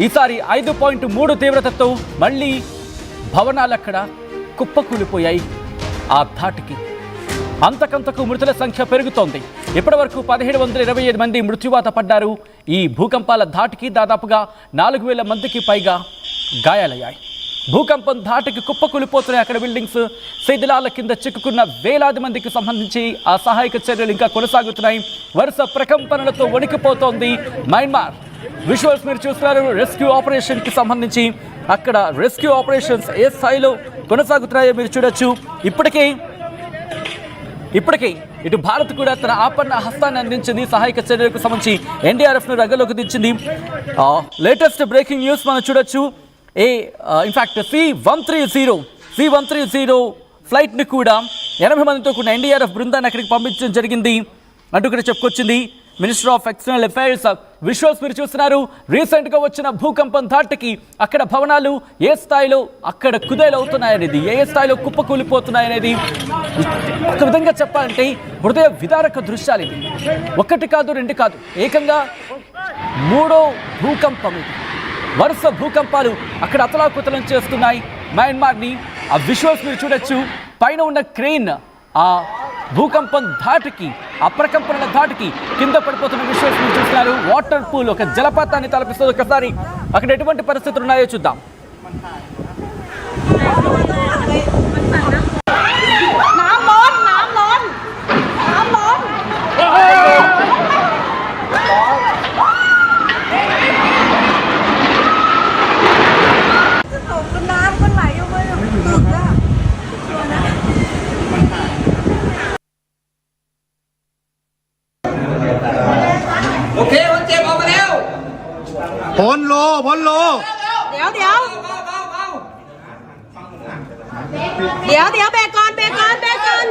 ఈసారి 5.3 తీవ్రతతో మళ్ళీ భవనాలక్కడ కుప్పకూలిపోయాయి. ఆ ధాటికి అంతకంతకు మృతుల సంఖ్య పెరుగుతోంది. ఇప్పటివరకు 1727 మంది మృత్యువాత పడ్డారు. ఈ భూకంపాల ధాటికి దాదాపుగా 4000 మందికి పైగా గాయాలయ్యాయి. భూకంపం ధాటికి కుప్పకూలిపోతున్నాయి అక్కడ బిల్డింగ్స్. శిథిలాల కింద చిక్కుకున్న వేలాది మందికి సంబంధించి ఆ సహాయక చర్యలు ఇంకా కొనసాగుతున్నాయి. వరుస ప్రకంపనలతో వణికిపోతోంది మయన్మార్. విజువల్స్ మీరు చూస్తున్నారు. రెస్క్యూ ఆపరేషన్ కి సంబంధించి అక్కడ రెస్క్యూ ఆపరేషన్స్ ఏ స్థాయిలో కొనసాగుతున్నాయో మీరు చూడొచ్చు. ఇప్పటికే ఇటు భారత్ కూడా తన ఆపన్న హస్తాన్ని అందించింది. సహాయక చర్యలకు సంబంధించి ఎన్డీఆర్ఎఫ్ ను రంగంలోకి దించింది. లేటెస్ట్ బ్రేకింగ్ న్యూస్ మనం చూడొచ్చు. ఇన్ఫాక్ట్ C-130 ఫ్లైట్ ని కూడా 80 మందితో కూడిన ఎన్డీఆర్ఎఫ్ బృందాన్ని అక్కడికి పంపించడం జరిగింది అంటూ కూడా చెప్పుకొచ్చింది minister of external affairs. Visuals మీరు చూస్తున్నారు. రీసెంట్ గా వచ్చిన భూకంపం ధాటికి అక్కడ భవనాలు ఏ స్థాయిలో అక్కడ కుదేలవుతున్నాయనేది, ఏ స్థాయిలో కుప్పకూలిపోతున్నాయనేది ఒక విధంగా చెప్పాలంటే హృదయ విదారక దృశ్యాలు ఇవి. ఒకటి కాదు, రెండు కాదు, ఏకంగా 3వ భూకంపం ఇది. వరుస భూకంపాలు అక్కడ అతలాకుతలం చేస్తున్నాయి మయన్మార్ని. ఆ విజువల్స్ మీరు చూడొచ్చు. పైన ఉన్న క్రెయిన్ ఆ భూకంపం ధాటికి, ఆ ప్రకంపనల ధాటికి కింద పడిపోతున్న విజువల్స్ మీరు చూస్తున్నారు. వాటర్ పూల్ ఒక జలపాతాన్ని తలపిస్తుంది. ఒకసారి అక్కడ ఎటువంటి పరిస్థితులు ఉన్నాయో చూద్దాం.พ้นโลเดี๋ยวเบรกก่อนแป๊บนึง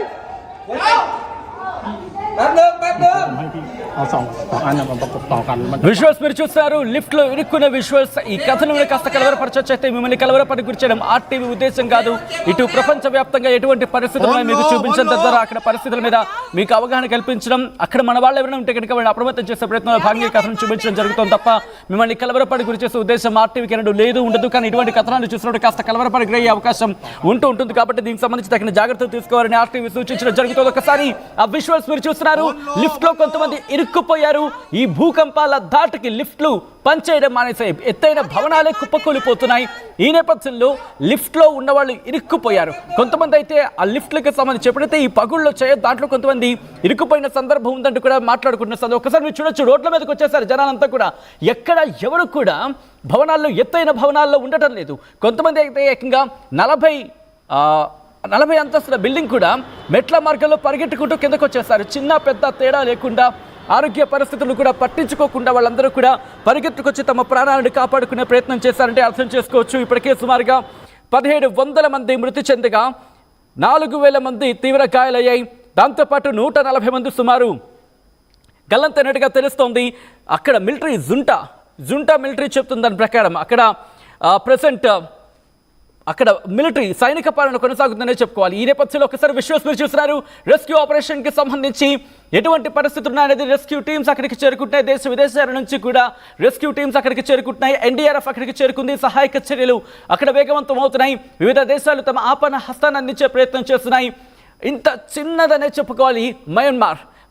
เอาสองอันมาประกบต่อกัน. విజువల్స్ మీరు చూస్తారు. లిఫ్ట్ లో ఇరుక్కున్న విజువల్స్. ఈ కథను కాస్త కలవరపరచొచ్చు. అయితే మిమ్మల్ని కలవరపడి గురించడం ఆర్టీవీ ఉద్దేశం కాదు. ఇటు ప్రపంచ వ్యాప్తంగా ఎటువంటి పరిస్థితులు మీకు చూపించడం ద్వారా అక్కడ పరిస్థితుల మీద మీకు అవగాహన కల్పించడం, అక్కడ మన వాళ్ళు ఎవరైనా ఉంటే కనుక వాళ్ళని అప్రమత్తం చేసే ప్రయత్నంలో భాగంగా కథను చూపించడం జరుగుతుంది తప్ప మిమ్మల్ని కలవరపడి గురి చేసే ఉద్దేశం ఆర్టీవీకి ఎన్నడూ లేదు, ఉండదు. కానీ ఇటువంటి కథనాలు చూసినప్పుడు కాస్త కలవరపడి గురయ్యే అవకాశం ఉంటుంది. కాబట్టి దీనికి సంబంధించి తగిన జాగ్రత్తలు తీసుకోవాలని ఆర్టీవీ సూచించడం జరుగుతుంది. ఒకసారి ఆ విజువల్స్ మీరు చూస్తున్నారు. లిఫ్ట్ లో కొంతమంది ఇరుక్కుపోయారు. ఈ భూకంపాల ధాటికి లిఫ్ట్లు పనిచేయడం మానేసాయి. ఎత్తైన భవనాలే కుప్పకూలిపోతున్నాయి. ఈ నేపథ్యంలో లిఫ్ట్ లో ఉన్న వాళ్ళు ఇరుక్కుపోయారు. కొంతమంది అయితే ఆ లిఫ్ట్లకు సంబంధించి ఎప్పుడైతే ఈ పగుళ్ళు వచ్చాయో దాంట్లో కొంతమంది ఇరుక్కుపోయిన సందర్భం ఉందంటూ కూడా మాట్లాడుకుంటున్న సందర్భం. ఒకసారి మీరు చూడొచ్చు. రోడ్ల మీదకి వచ్చేసారు జనాలంతా కూడా. ఎక్కడ ఎవరు కూడా భవనాల్లో, ఎత్తైన భవనాల్లో ఉండటం లేదు. కొంతమంది అయితే ఏకంగా 40 అంతస్తుల బిల్డింగ్ కూడా మెట్ల మార్గంలో పరిగెట్టుకుంటూ కిందకు వచ్చేసారు. చిన్న పెద్ద తేడా లేకుండా, ఆరోగ్య పరిస్థితులు కూడా పట్టించుకోకుండా వాళ్ళందరూ కూడా పరిగెత్తుకొచ్చి తమ ప్రాణాలను కాపాడుకునే ప్రయత్నం చేశారంటే అర్థం చేసుకోవచ్చు. ఇప్పటికే సుమారుగా 1700 మంది మృతి చెందగా 4000 మంది తీవ్ర గాయాలయ్యాయి. దాంతోపాటు 140 మంది సుమారు గల్లంతైనట్టుగా తెలుస్తోంది. అక్కడ మిలిటరీ జుంటా మిలిటరీ చెప్తుంది దాని ప్రకారం అక్కడ ప్రెసెంట్ అక్కడ మిలిటరీ సైనిక పాలన కొనసాగుతుందనే చెప్పుకోవాలి. ఈ నేపథ్యంలో ఒకసారి విజువల్స్ మీరు చూస్తున్నారు. రెస్క్యూ ఆపరేషన్ కి సంబంధించి ఎటువంటి పరిస్థితులు ఉన్నాయనేది రెస్క్యూ టీమ్స్ అక్కడికి చేరుకుంటున్నాయి. దేశ విదేశాల నుంచి కూడా రెస్క్యూ టీమ్స్ అక్కడికి చేరుకుంటున్నాయి. ఎన్డీఆర్ఎఫ్ అక్కడికి చేరుకుంది. సహాయక చర్యలు అక్కడ వేగవంతం అవుతున్నాయి. వివిధ దేశాలు తమ ఆపన్న హస్తాన్ని అందించే ప్రయత్నం చేస్తున్నాయి. ఇంత చిన్నదనే చెప్పుకోవాలి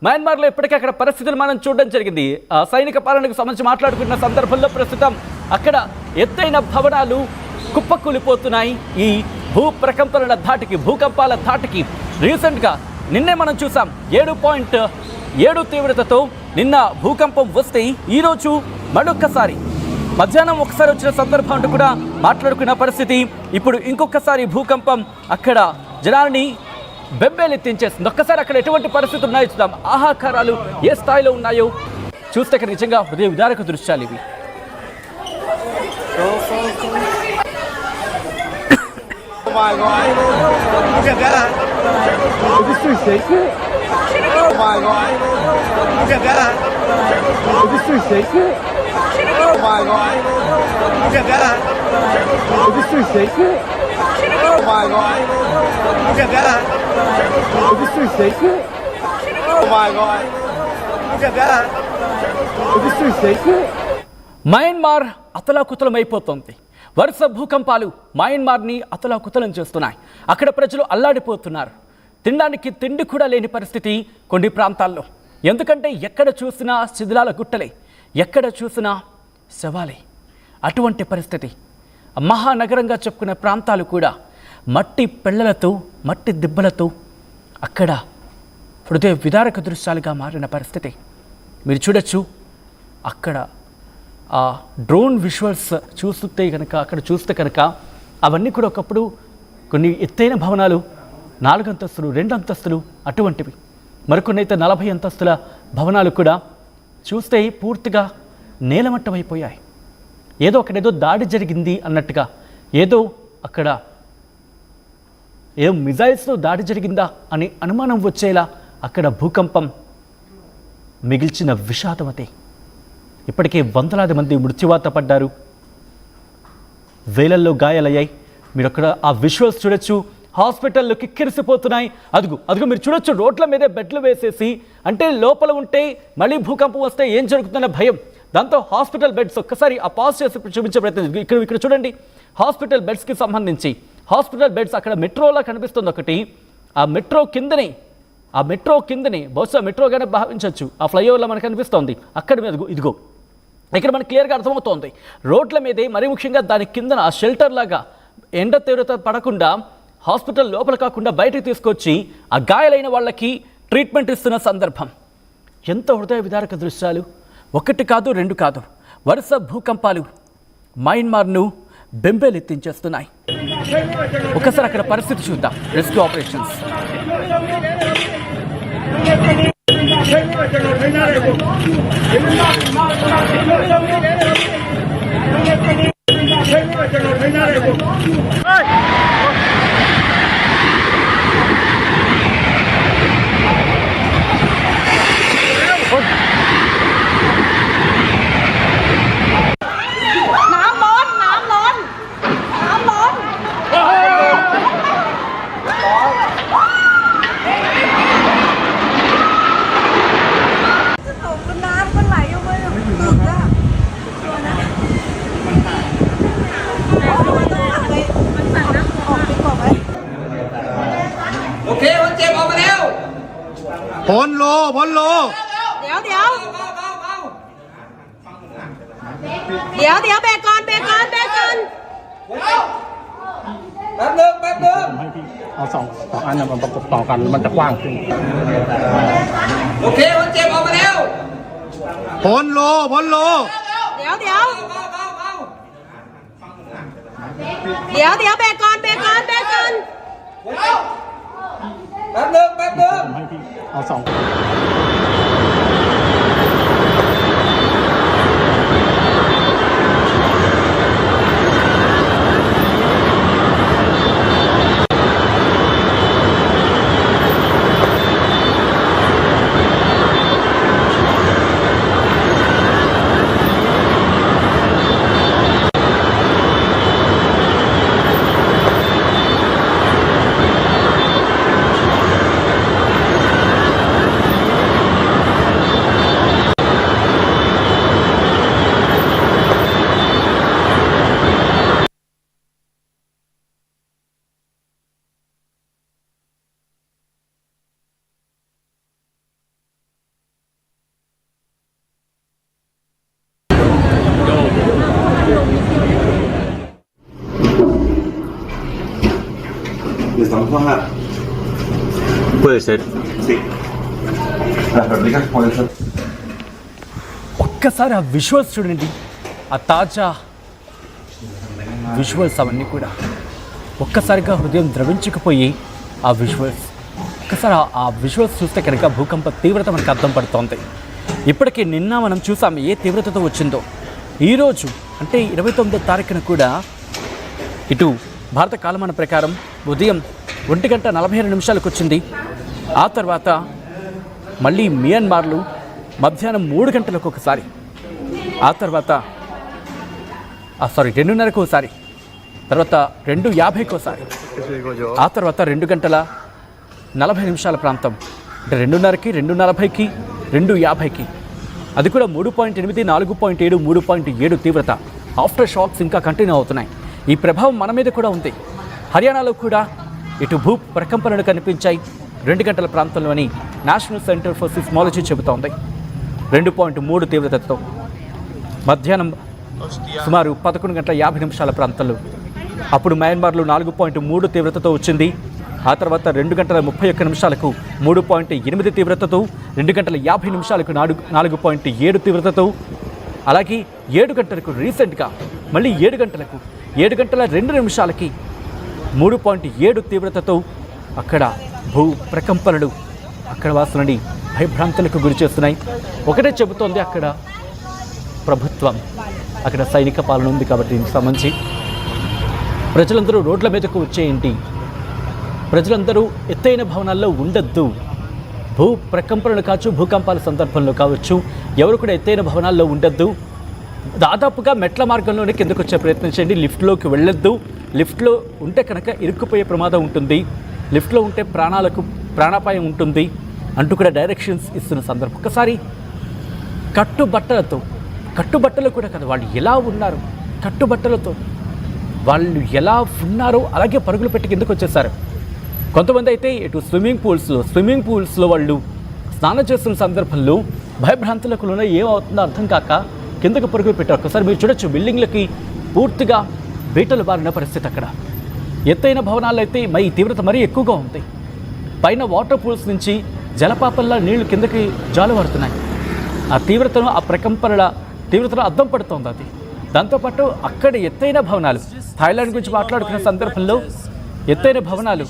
మయన్మార్లో ఇప్పటికీ అక్కడ పరిస్థితులు మనం చూడడం జరిగింది. సైనిక పాలనకు సంబంధించి మాట్లాడుకున్న సందర్భంలో ప్రస్తుతం అక్కడ ఎత్తైన భవనాలు కుప్పకూలిపోతున్నాయి. ఈ భూకంపాల ధాటికి రీసెంట్గా నిన్నే మనం చూసాం 7.7 తీవ్రతతో నిన్న భూకంపం వస్తే ఈరోజు మరొక్కసారి మధ్యాహ్నం ఒకసారి వచ్చిన సందర్భం అంటూ కూడా మాట్లాడుకున్న పరిస్థితి. ఇప్పుడు ఇంకొకసారి భూకంపం అక్కడ జనాన్ని బెంబేలెత్తించేస్తుంది. ఒక్కసారి అక్కడ ఎటువంటి పరిస్థితులు ఉన్నాయో చూద్దాం. ఆహాకారాలు ఏ స్థాయిలో ఉన్నాయో చూస్తే అక్కడ నిజంగా హృదయ విదారక దృశ్యాలు ఇవి. Oh my God! Look at that! Is this too shaky? Oh my God! Look at that! Is this too shaky? Oh my God! Look at that! Is this too shaky? Oh my God! Look at that! Is this too shaky? Oh my God! Look at that! Is this too shaky? Myanmar అతలాకుతలమైపోతోంది. వరుస భూకంపాలు మయన్మార్ని అతలాకుతలం చేస్తున్నాయి. అక్కడ ప్రజలు అల్లాడిపోతున్నారు. తినడానికి తిండి కూడా లేని పరిస్థితి కొన్ని ప్రాంతాల్లో. ఎందుకంటే ఎక్కడ చూసినా శిథిలాల గుట్టలే, ఎక్కడ చూసినా శవాలే. అటువంటి పరిస్థితి. మహానగరంగా చెప్పుకునే ప్రాంతాలు కూడా మట్టి పెళ్లలతో, మట్టి దిబ్బలతో అక్కడ హృదయ విదారక దృశ్యాలుగా మారిన పరిస్థితి మీరు చూడొచ్చు. అక్కడ ఆ డ్రోన్ విజువల్స్ చూస్తే కనుక, అక్కడ చూస్తే కనుక అవన్నీ కూడా ఒకప్పుడు కొన్ని ఎత్తైన భవనాలు, 4 అంతస్తులు, 2 అంతస్తులు అటువంటివి. మరికొన్ని అయితే 40 అంతస్తుల భవనాలు కూడా చూస్తే పూర్తిగా నేలమట్టమైపోయాయి. ఏదో అక్కడేదో దాడి జరిగింది అన్నట్టుగా, ఏదో అక్కడ ఏదో మిజైల్స్తో దాడి జరిగిందా అని అనుమానం వచ్చేలా అక్కడ భూకంపం మిగిల్చిన విషాదం అదే. ఇప్పటికే వందలాది మంది మృత్యువాత పడ్డారు, వేలల్లో గాయాలయ్యాయి. మీరు అక్కడ ఆ విజువల్స్ చూడొచ్చు. హాస్పిటల్లో కిక్కిరిసిపోతున్నాయి. అదుగు మీరు చూడొచ్చు, రోడ్ల మీదే బెడ్లు వేసేసి, అంటే లోపల ఉంటే మళ్ళీ భూకంపం వస్తే ఏం జరుగుతుందన్న భయం. దాంతో హాస్పిటల్ బెడ్స్ ఒక్కసారి ఆ పాజ్ చేసి చూపించే ప్రయత్నం. ఇక్కడ చూడండి, హాస్పిటల్ బెడ్స్కి సంబంధించి హాస్పిటల్ బెడ్స్ అక్కడ మెట్రోలా కనిపిస్తుంది ఒకటి. ఆ మెట్రో కిందనే బహుశా మెట్రోగానే భావించవచ్చు. ఆ ఫ్లైఓవర్లో మనకు కనిపిస్తోంది. అక్కడ మీద ఇదిగో ఇక్కడ మనకు క్లియర్గా అర్థమవుతోంది. రోడ్ల మీదే, మరీ ముఖ్యంగా దాని కిందన ఆ షెల్టర్ లాగా ఎండ తీవ్రత పడకుండా హాస్పిటల్ లోపల కాకుండా బయటకు తీసుకొచ్చి ఆ గాయాలైన వాళ్ళకి ట్రీట్మెంట్ ఇస్తున్న సందర్భం. ఎంత హృదయ విదారక దృశ్యాలు. 1 కాదు 2 కాదు, వరుస భూకంపాలు మయన్మార్ను బెంబేలెత్తించేస్తున్నాయి. ఒకసారి అక్కడ పరిస్థితి చూద్దాం. Rescue operations ser. Sí. Las réplicas pueden ser. ఒక్కసారి ఆ విజువల్స్ చూడండి. ఆ తాజా విజువల్స్ అవన్నీ కూడా ఒక్కసారిగా హృదయం ద్రవించుకుపోయి ఆ విజువల్స్. ఒక్కసారి ఆ విజువల్స్ చూస్తే కనుక భూకంప తీవ్రత మనకు అర్థం పడుతోంది. ఇప్పటికీ నిన్న మనం చూసాం ఏ తీవ్రతతో వచ్చిందో. ఈరోజు అంటే 29వ తారీఖున కూడా ఇటు భారత కాలమాన ప్రకారం ఉదయం 1:42 వచ్చింది. ఆ తర్వాత మళ్ళీ మియన్మార్లు మధ్యాహ్నం 3 గంటలకు ఒకసారి, ఆ తర్వాత 2:30కు ఒకసారి, తర్వాత 2:50కి ఒకసారి, ఆ తర్వాత 2:40 ప్రాంతం, అంటే 2:30కి, 2:40కి, 2:50కి అది కూడా 3.8, 4.7, 3.7 తీవ్రత. ఆఫ్టర్ షాక్స్ ఇంకా కంటిన్యూ అవుతున్నాయి. ఈ ప్రభావం మన మీద కూడా ఉంది. హర్యానాలో కూడా ఇటు భూ ప్రకంపనలు కనిపించాయి 2 గంటల ప్రాంతంలోని నేషనల్ సెంటర్ ఫర్ సిస్మాలజీ చెబుతోంది 2.3 తీవ్రతతో. మధ్యాహ్నం సుమారు 11:50 ప్రాంతంలో అప్పుడు మయన్మార్లో 4.3 తీవ్రతతో వచ్చింది. ఆ తర్వాత 2:31 3.8 తీవ్రతతో, 2:50 4.7 తీవ్రతతో, అలాగే 7 గంటలకు రీసెంట్గా మళ్ళీ 7 గంటలకు 7:02 3.7 తీవ్రతతో అక్కడ భూ ప్రకంపనలు అక్కడ వాసులని భయభ్రాంతులకు గురి చేస్తున్నాయి. ఒకటే చెబుతోంది అక్కడ ప్రభుత్వం, అక్కడ సైనిక పాలన ఉంది కాబట్టి దీనికి సంబంధించి ప్రజలందరూ రోడ్ల మీదకు వచ్చేయండి, ప్రజలందరూ ఎత్తైన భవనాల్లో ఉండొద్దు, భూ ప్రకంపనలు కావచ్చు, భూకంపాల సందర్భంలో కావచ్చు ఎవరు కూడా ఎత్తైన భవనాల్లో ఉండొద్దు, దాదాపుగా మెట్ల మార్గంలోనే కిందకు వచ్చే ప్రయత్నం చేయండి, లిఫ్ట్లోకి వెళ్ళొద్దు, లిఫ్ట్లో ఉంటే కనుక ఇరుక్కుపోయే ప్రమాదం ఉంటుంది, లిఫ్ట్లో ఉంటే ప్రాణాపాయం ఉంటుంది అంటూ కూడా డైరెక్షన్స్ ఇస్తున్న సందర్భం. ఒకసారి కట్టుబట్టలు కూడా కదా, వాళ్ళు ఎలా ఉన్నారు, కట్టుబట్టలతో వాళ్ళు ఎలా ఉన్నారో అలాగే పరుగులు పెట్టి కిందకు వచ్చేసారు. కొంతమంది అయితే ఇటు స్విమ్మింగ్ పూల్స్లో వాళ్ళు స్నానం చేస్తున్న సందర్భంలో భయభ్రాంతులకు ఏమవుతుందో అర్థం కాక కిందకు పరుగులు పెట్టారు. ఒకసారి మీరు చూడొచ్చు, బిల్డింగ్లకి పూర్తిగా బీటలు బారిన పరిస్థితి. అక్కడ ఎత్తైన భవనాలు అయితే ఈ తీవ్రత మరీ ఎక్కువగా ఉంది. పైన వాటర్ పూల్స్ నుంచి జలపాతంలా నీళ్లు కిందకి జాలువారుతున్నాయి. ఆ తీవ్రతను, ఆ ప్రకంపనల తీవ్రతను అద్దం పడుతోంది అది. దాంతోపాటు అక్కడ ఎత్తైన భవనాలు, థాయిలాండ్ గురించి మాట్లాడుకునే సందర్భంలో ఎత్తైన భవనాలు